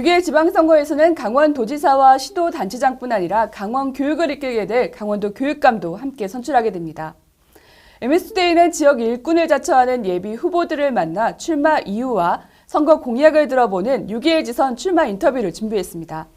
6일 지방선거에서는 강원도지사와 시도단체장뿐 아니라 강원교육을 이끌게 될 강원도 교육감도 함께 선출하게 됩니다. MS투데이는 지역 일꾼을 자처하는 예비 후보들을 만나 출마 이유와 선거 공약을 들어보는 6.21 지선 출마 인터뷰를 준비했습니다.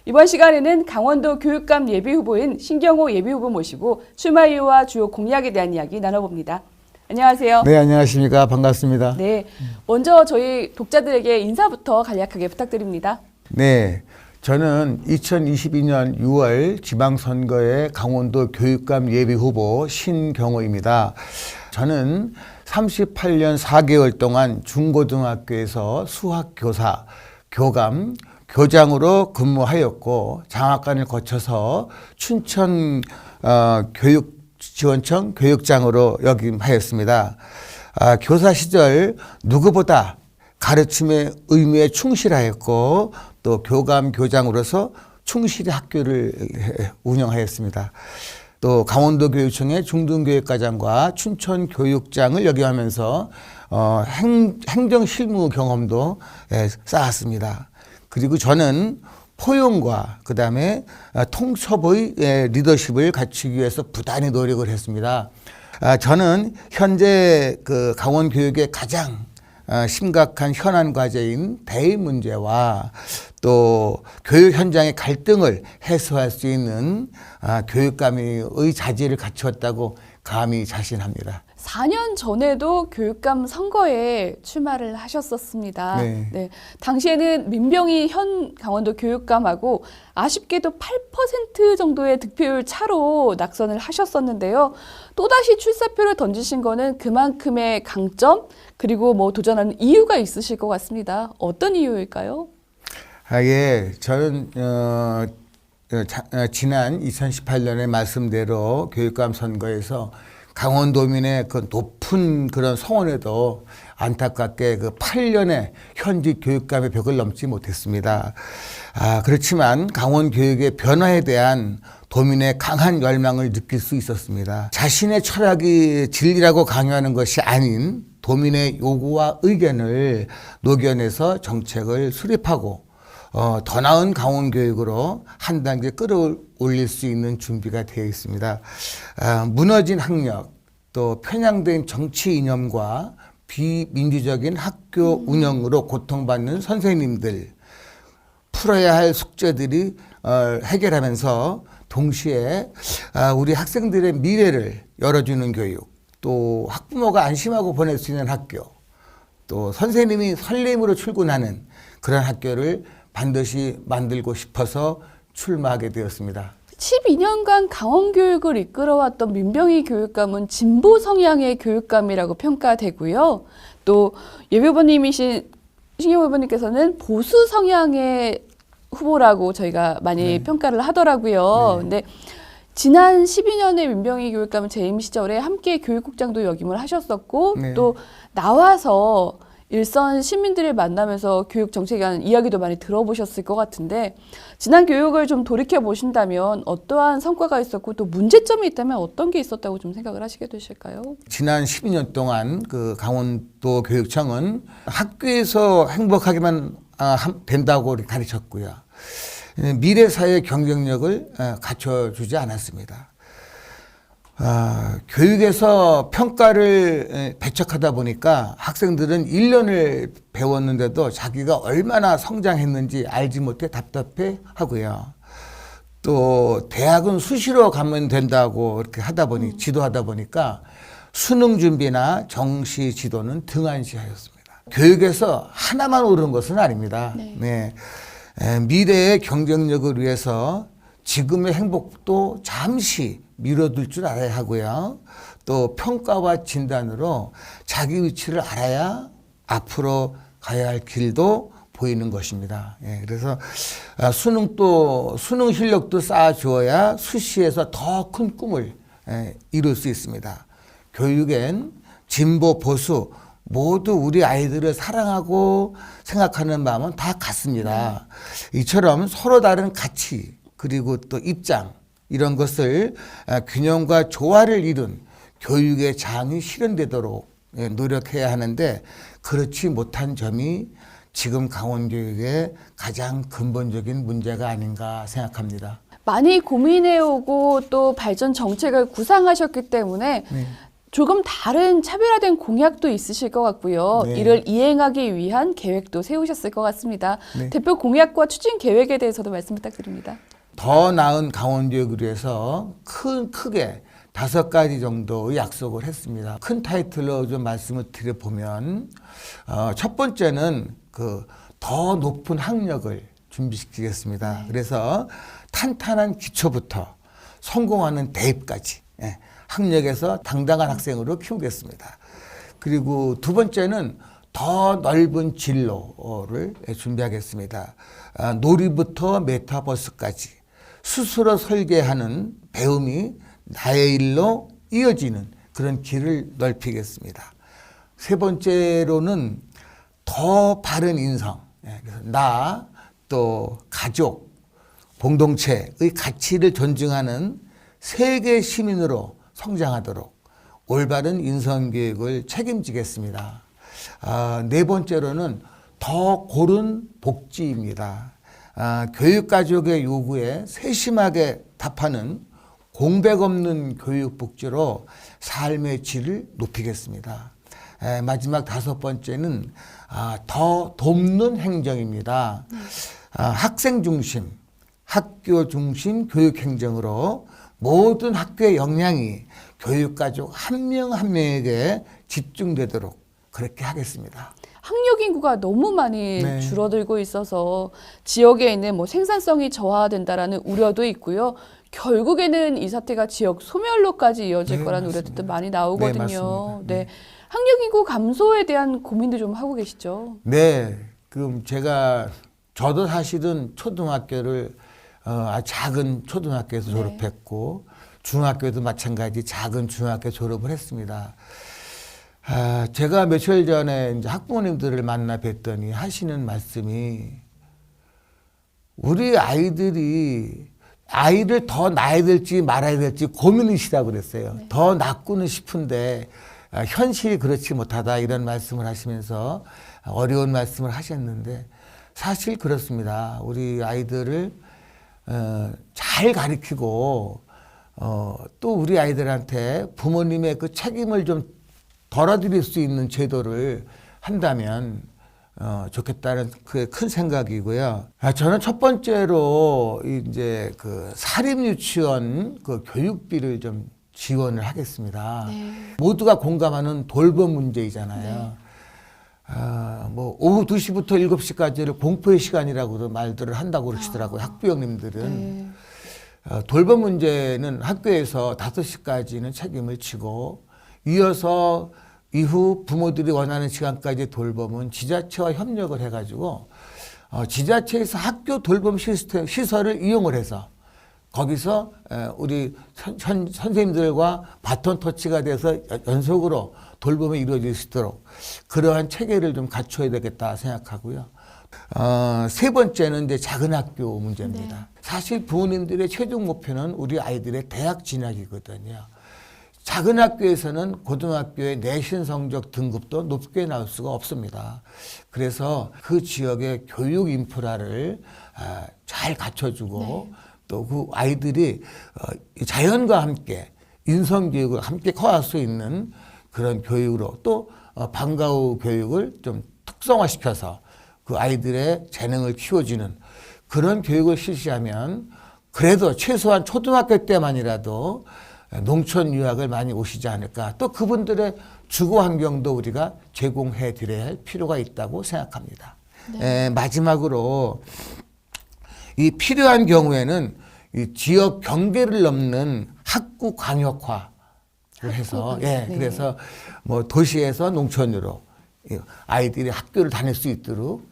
이번 시간에는 강원도 교육감 예비 후보인 신경호 예비 후보 모시고 출마 이유와 주요 공약에 대한 이야기 나눠봅니다. 안녕하세요. 네, 안녕하십니까. 반갑습니다. 네, 먼저 저희 독자들에게 인사부터 간략하게 부탁드립니다. 네, 저는 2022년 6월 지방선거의 강원도 교육감 예비후보 신경호입니다. 저는 38년 4개월 동안 중고등학교에서 수학교사, 교감, 교장으로 근무하였고 장학관을 거쳐서 춘천 교육지원청 교육장으로 역임하였습니다. 교사 시절 누구보다 가르침의 의무에 충실하였고 또 교감 교장으로서 충실히 학교를 운영하였습니다. 또 강원도교육청의 중등교육과장과 춘천교육장을 역임하면서 행정실무 경험도 쌓았습니다. 그리고 저는 포용과 그다음에 통첩의 리더십을 갖추기 위해서 부단히 노력을 했습니다. 저는 현재 그 강원교육의 가장 심각한 현안 과제인 대입 문제와 또 교육 현장의 갈등을 해소할 수 있는 교육감의 자질을 갖추었다고 감히 자신합니다. 4년 전에도 교육감 선거에 출마를 하셨었습니다. 네. 당시에는 민병희 현 강원도 교육감하고 아쉽게도 8% 정도의 득표율 차로 낙선을 하셨었는데요. 또다시 출사표를 던지신 거는 그만큼의 강점 그리고 뭐 도전하는 이유가 있으실 것 같습니다. 어떤 이유일까요? 예, 저는 지난 2018년의 말씀대로 교육감 선거에서 강원도민의 그 높은 그런 성원에도 안타깝게 그 8년의 현직 교육감의 벽을 넘지 못했습니다. 그렇지만 강원 교육의 변화에 대한 도민의 강한 열망을 느낄 수 있었습니다. 자신의 철학이 진리라고 강요하는 것이 아닌 도민의 요구와 의견을 녹여내서 정책을 수립하고 더 나은 강원 교육으로 한 단계 끌어올릴 수 있는 준비가 되어 있습니다. 무너진 학력, 또 편향된 정치 이념과 비민주적인 학교 운영으로 고통받는 선생님들, 풀어야 할 숙제들이 해결하면서 동시에 우리 학생들의 미래를 열어주는 교육, 또 학부모가 안심하고 보낼 수 있는 학교, 또 선생님이 설렘으로 출근하는 그런 학교를 반드시 만들고 싶어서 출마하게 되었습니다. 12년간 강원교육을 이끌어왔던 민병희 교육감은 진보 성향의 교육감이라고 평가되고요. 또 예비후보님이신 신경호 후보님께서는 보수 성향의 후보라고 저희가 많이 평가를 하더라고요. 근데 지난 12년의 민병희 교육감은 재임 시절에 함께 교육국장도 역임을 하셨었고 또 나와서 일선 시민들을 만나면서 교육 정책에 관한 이야기도 많이 들어보셨을 것 같은데 지난 교육을 좀 돌이켜 보신다면 어떠한 성과가 있었고 또 문제점이 있다면 어떤 게 있었다고 좀 생각을 하시게 되실까요? 지난 12년 동안 그 강원도 교육청은 학교에서 행복하게만 된다고 가르쳤고요. 미래 사회 경쟁력을 갖춰주지 않았습니다. 교육에서 평가를 배척하다 보니까 학생들은 1년을 배웠는데도 자기가 얼마나 성장했는지 알지 못해 답답해 하고요. 또 대학은 수시로 가면 된다고 이렇게 하다 보니 지도하다 보니까 수능 준비나 정시 지도는 등한시하였습니다. 교육에서 하나만 옳은 것은 아닙니다. 미래의 경쟁력을 위해서 지금의 행복도 잠시 미뤄둘 줄 알아야 하고요. 또 평가와 진단으로 자기 위치를 알아야 앞으로 가야 할 길도 보이는 것입니다. 그래서 수능 실력도 쌓아주어야 수시에서 더 큰 꿈을 이룰 수 있습니다. 교육엔 진보 보수 모두 우리 아이들을 사랑하고 생각하는 마음은 다 같습니다. 이처럼 서로 다른 가치 그리고 또 입장 이런 것을 균형과 조화를 이룬 교육의 장이 실현되도록 노력해야 하는데 그렇지 못한 점이 지금 강원교육의 가장 근본적인 문제가 아닌가 생각합니다. 많이 고민해오고 또 발전 정책을 구상하셨기 때문에 네. 조금 다른 차별화된 공약도 있으실 것 같고요. 네. 이를 이행하기 위한 계획도 세우셨을 것 같습니다. 네. 대표 공약과 추진 계획에 대해서도 말씀 부탁드립니다. 더 나은 강원교육을 위해서 크게 5가지 정도의 약속을 했습니다. 큰 타이틀로 좀 말씀을 드려보면 첫 번째는 그 더 높은 학력을 준비시키겠습니다. 그래서 탄탄한 기초부터 성공하는 대입까지 학력에서 당당한 학생으로 키우겠습니다. 그리고 두 번째는 더 넓은 진로를 준비하겠습니다. 놀이부터 메타버스까지 스스로 설계하는 배움이 나의 일로 이어지는 그런 길을 넓히겠습니다. 세 번째로는 더 바른 인성, 그래서 나, 또 가족, 공동체의 가치를 존중하는 세계 시민으로 성장하도록 올바른 인성교육을 책임지겠습니다. 네 번째로는 더 고른 복지입니다. 교육가족의 요구에 세심하게 답하는 공백 없는 교육복지로 삶의 질을 높이겠습니다. 마지막 5번째는 더 돕는 행정입니다. 학생 중심, 학교 중심 교육 행정으로 모든 학교의 역량이 교육가족 한 명 한 명에게 집중되도록 그렇게 하겠습니다. 학력 인구가 너무 많이 네. 줄어들고 있어서 지역에 있는 뭐 생산성이 저하된다라는 우려도 있고요. 결국에는 이 사태가 지역 소멸로까지 이어질 네, 거라는 맞습니다. 우려도 많이 네, 나오거든요. 맞습니다. 네. 학력 인구 감소에 대한 고민도 좀 하고 계시죠. 네, 그럼 저도 사실은 초등학교를 작은 초등학교에서 네. 졸업했고 중학교도 마찬가지 작은 중학교 졸업을 했습니다. 제가 며칠 전에 이제 학부모님들을 만나 뵀더니 하시는 말씀이 우리 아이를 더 낳아야 될지 말아야 될지 고민이시다고 그랬어요. 네. 더 낳고는 싶은데 현실이 그렇지 못하다 이런 말씀을 하시면서 어려운 말씀을 하셨는데 사실 그렇습니다. 우리 아이들을 잘 가르치고 또 우리 아이들한테 부모님의 그 책임을 좀 덜어드릴 수 있는 제도를 한다면 좋겠다는 그게 큰 생각이고요. 저는 첫 번째로 이제 그 사립유치원 그 교육비를 좀 지원을 하겠습니다. 네. 모두가 공감하는 돌봄 문제이잖아요. 뭐 오후 2시부터 7시까지를 공포의 시간이라고도 말들을 한다고 그러시더라고요. 학부형님들은. 네. 돌봄 문제는 학교에서 5시까지는 책임을 지고 이어서 이후 부모들이 원하는 시간까지 돌봄은 지자체와 협력을 해가지고 지자체에서 학교 돌봄 시설을 이용을 해서 거기서 우리 선생님들과 바톤 터치가 돼서 연속으로 돌봄이 이루어질 수 있도록 그러한 체계를 좀 갖춰야 되겠다 생각하고요. 세 번째는 이제 작은 학교 문제입니다. 네. 사실 부모님들의 최종 목표는 우리 아이들의 대학 진학이거든요. 작은 학교에서는 고등학교의 내신 성적 등급도 높게 나올 수가 없습니다. 그래서 그 지역의 교육 인프라를 잘 갖춰주고 네. 또 그 아이들이 자연과 함께 인성교육을 함께 커갈 수 있는 그런 교육으로 또 방과 후 교육을 좀 특성화시켜서 그 아이들의 재능을 키워주는 그런 교육을 실시하면 그래도 최소한 초등학교 때만이라도 농촌 유학을 많이 오시지 않을까. 또 그분들의 주거 환경도 우리가 제공해 드려야 할 필요가 있다고 생각합니다. 네. 마지막으로 이 필요한 경우에는 이 지역 경계를 넘는 학구 광역화를 해서 네. 그래서 뭐 도시에서 농촌으로 아이들이 학교를 다닐 수 있도록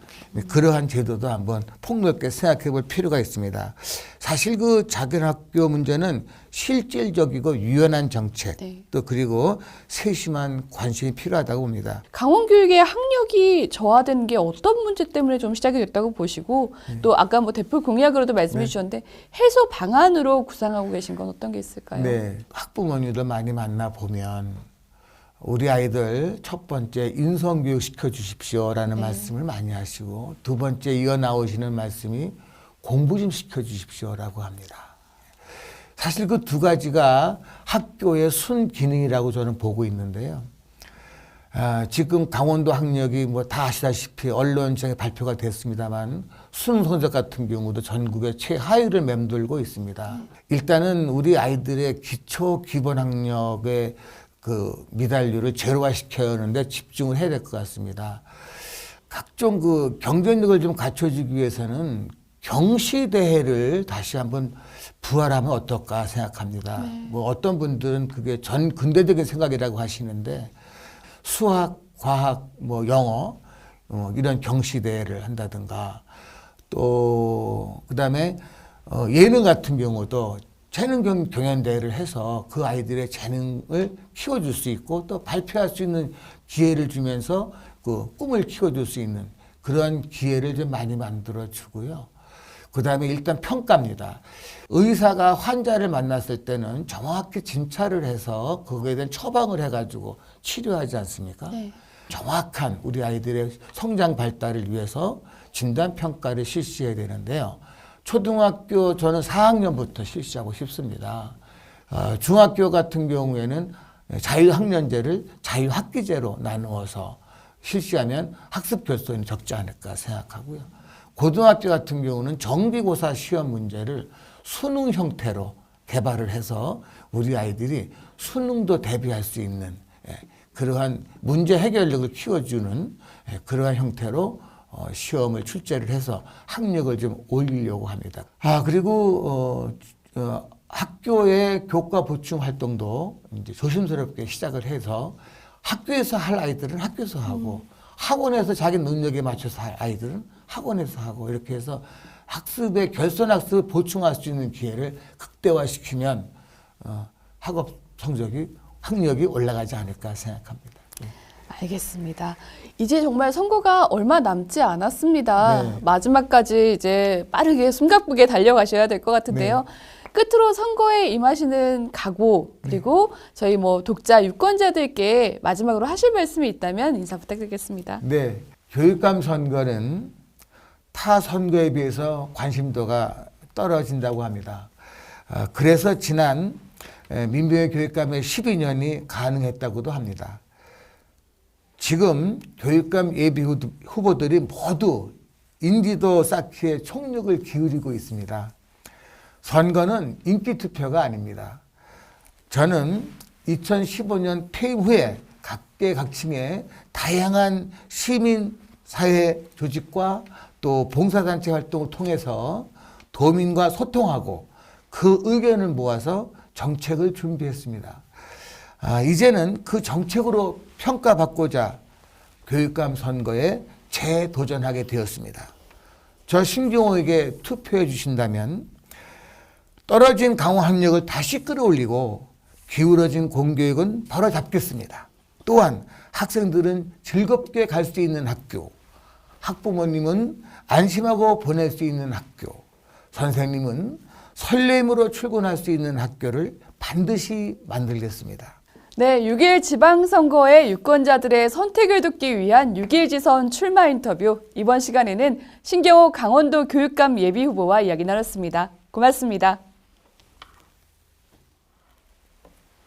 그러한 제도도 한번 폭넓게 생각해 볼 필요가 있습니다. 사실 그 작은 학교 문제는 실질적이고 유연한 정책 네. 또 그리고 세심한 관심이 필요하다고 봅니다. 강원교육의 학력이 저하된 게 어떤 문제 때문에 좀 시작이 됐다고 보시고 또 아까 뭐 대표 공약으로도 말씀해 주셨는데 해소 방안으로 구상하고 계신 건 어떤 게 있을까요? 네, 학부모님들 많이 만나 보면 우리 아이들 첫 번째 인성교육 시켜주십시오라는 네. 말씀을 많이 하시고, 두 번째 이어 나오시는 말씀이 공부 좀 시켜주십시오라고 합니다. 사실 그 두 가지가 학교의 순기능이라고 저는 보고 있는데요. 지금 강원도 학력이 뭐 다 아시다시피 언론장에 발표가 됐습니다만 수능성적 같은 경우도 전국의 최하위를 맴돌고 있습니다. 일단은 우리 아이들의 기초 기본 학력의 그 미달률을 제로화시켜야 하는데 집중을 해야 될 것 같습니다. 각종 그 경쟁력을 좀 갖춰주기 위해서는 경시대회를 다시 한번 부활하면 어떨까 생각합니다. 뭐 어떤 분들은 그게 전 근대적인 생각이라고 하시는데, 수학, 과학, 뭐 영어 이런 경시대회를 한다든가, 또 그다음에 예능 같은 경우도 재능 경연대회를 해서 그 아이들의 재능을 키워줄 수 있고 또 발표할 수 있는 기회를 주면서 그 꿈을 키워줄 수 있는 그런 기회를 좀 많이 만들어 주고요. 그 다음에 일단 평가입니다. 의사가 환자를 만났을 때는 정확히 진찰을 해서 거기에 대한 처방을 해가지고 치료하지 않습니까? 네. 정확한 우리 아이들의 성장 발달을 위해서 진단평가를 실시해야 되는데요. 초등학교 저는 4학년부터 실시하고 싶습니다. 중학교 같은 경우에는 자유학년제를 자유학기제로 나누어서 실시하면 학습 결손이 적지 않을까 생각하고요. 고등학교 같은 경우는 정기고사 시험 문제를 수능 형태로 개발을 해서 우리 아이들이 수능도 대비할 수 있는 그러한 문제 해결력을 키워주는 그러한 형태로 시험을 출제를 해서 학력을 좀 올리려고 합니다. 그리고 학교의 교과 보충 활동도 이제 조심스럽게 시작을 해서 학교에서 할 아이들은 학교에서 하고 학원에서 자기 능력에 맞춰서 할 아이들은 학원에서 하고, 이렇게 해서 학습의 결손 학습을 보충할 수 있는 기회를 극대화시키면 학업 성적이 학력이 올라가지 않을까 생각합니다. 알겠습니다. 이제 정말 선거가 얼마 남지 않았습니다. 네. 마지막까지 이제 빠르게 숨가쁘게 달려가셔야 될 것 같은데요. 끝으로 선거에 임하시는 각오, 그리고 저희 뭐 독자 유권자들께 마지막으로 하실 말씀이 있다면 인사 부탁드리겠습니다. 네, 교육감 선거는 타 선거에 비해서 관심도가 떨어진다고 합니다. 그래서 지난 민병희 교육감의 12년이 가능했다고도 합니다. 지금 교육감 예비 후보들이 모두 인지도 쌓기에 총력을 기울이고 있습니다. 선거는 인기투표가 아닙니다. 저는 2015년 퇴임 후에 각계각층의 다양한 시민사회 조직과 또 봉사단체 활동을 통해서 도민과 소통하고 그 의견을 모아서 정책을 준비했습니다. 이제는 그 정책으로 평가받고자 교육감 선거에 재도전하게 되었습니다. 저 신경호에게 투표해 주신다면 떨어진 강호 학력을 다시 끌어올리고 기울어진 공교육은 바로잡겠습니다. 또한 학생들은 즐겁게 갈 수 있는 학교, 학부모님은 안심하고 보낼 수 있는 학교, 선생님은 설렘으로 출근할 수 있는 학교를 반드시 만들겠습니다. 네, 6.1 지방선거의 유권자들의 선택을 돕기 위한 6.1 지선 출마 인터뷰. 이번 시간에는 신경호 강원도 교육감 예비후보와 이야기 나눴습니다. 고맙습니다.